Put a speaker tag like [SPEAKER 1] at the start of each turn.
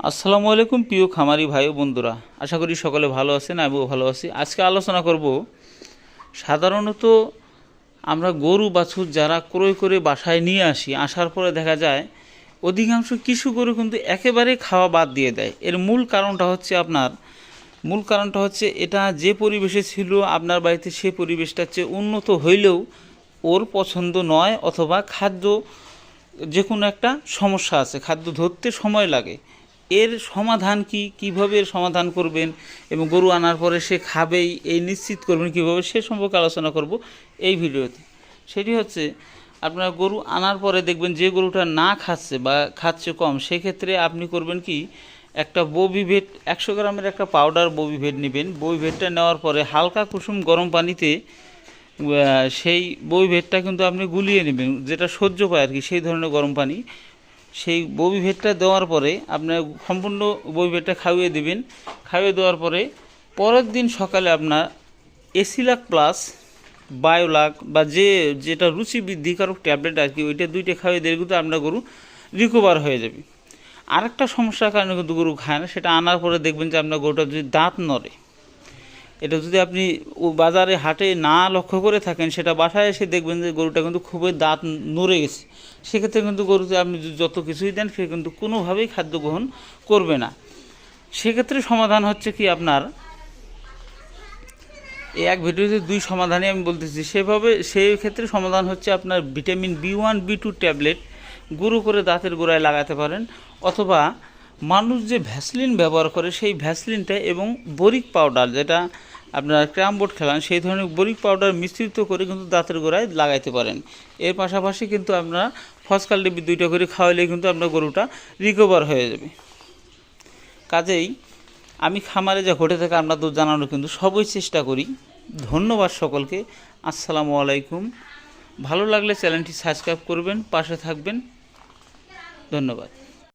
[SPEAKER 1] আসসালামু আলাইকুম প্রিয় খামারি ভাই ও বন্ধুরা, আশা করি সকলে ভালো আছেন। আমিও ভালো আছি। আজকে আলোচনা করব সাধারণত আমরা গরু বাছুর যারা ক্রয় করে বাসায় নিয়ে আসার পরে দেখা যায় অধিকাংশ কিছু গরু কিন্তু একেবারে খাওয়া বাদ দিয়ে দেয়। এর মূল কারণটা হচ্ছে এটা যে পরিবেশে ছিল আপনার বাড়িতে সে পরিবেশটার চেয়ে উন্নত হইলেও ওর পছন্দ নয়, অথবা খাদ্য যে কোনো একটা সমস্যা আছে, খাদ্য ধরতে সময় লাগে। এর সমাধান কি, কীভাবে এর সমাধান করবেন এবং গরু আনার পরে সে খাবেই এই নিশ্চিত করবেন কীভাবে, সে সম্পর্কে আলোচনা করব এই ভিডিওতে। সেটি হচ্ছে, আপনার গরু আনার পরে দেখবেন যে গরুটা না খাচ্ছে বা খাচ্ছে কম, সেক্ষেত্রে আপনি করবেন কি, একটা ববিভেট 100 গ্রামের একটা পাউডার ববিভেট নেবেন। ববিভেটটা নেওয়ার পরে হালকা কুসুম গরম পানিতে সেই ববিভেটটা কিন্তু আপনি গুলিয়ে নেবেন, যেটা সহ্য পায় আর কি, সেই ধরনের গরম পানি। সেই ববিভেটটা দেওয়ার পরে আপনার সম্পূর্ণ ববিভেটটা খাইয়ে দেবেন। খাইয়ে দেওয়ার পরে পরের দিন সকালে আপনার এসিলাক প্লাস বায়োলাক বা যেটা রুচি বৃদ্ধিকারক ট্যাবলেট আর কি, ওইটা 2টা খাইয়ে দিলে কিন্তু আপনার গরু রিকভার হয়ে যাবে। আরেকটা সমস্যার কারণে কিন্তু গরু খায় না, সেটা আনার পরে দেখবেন যে আপনার গরুটা যদি দাঁত নড়ে, এটা যদি আপনি বাজারে হাটে না লক্ষ্য করে থাকেন, সেটা বাসায় এসে দেখবেন যে গরুটা কিন্তু খুবই দাঁত নড়ে গেছে। সেক্ষেত্রে কিন্তু গরুতে আপনি যত কিছুই দেন সে কিন্তু কোনোভাবেই খাদ্য গ্রহণ করবে না। সেক্ষেত্রে সমাধান হচ্ছে কি, আপনার এই এক ভিডিওতে 2 সমাধানই আমি বলতেছি। সেই ক্ষেত্রে সমাধান হচ্ছে আপনার ভিটামিন B1 B2 ট্যাবলেট গুঁড়ো করে দাঁতের গোড়ায় লাগাতে পারেন, অথবা মানুষ যে ভ্যাসলিন ব্যবহার করে সেই ভ্যাসলিনটা এবং বরিক পাউডার, যেটা আপনার ক্যারাম বোর্ড খেলান, সেই ধরনের বরিক পাউডার মিশ্রিত করে কিন্তু দাঁতের গোড়ায় লাগাইতে পারেন। এর পাশাপাশি কিন্তু আপনার ফসকাল ডিবি 2টা করে খাওয়াইলে কিন্তু আপনার গরুটা রিকভার হয়ে যাবে। কাজেই আমি খামারে যা ঘটে থাকে আপনাদের জানানোর কিন্তু সবই চেষ্টা করি। ধন্যবাদ সকলকে। আসসালামু আলাইকুম। ভালো লাগলে চ্যানেলটি সাবস্ক্রাইব করবেন, পাশে থাকবেন। ধন্যবাদ।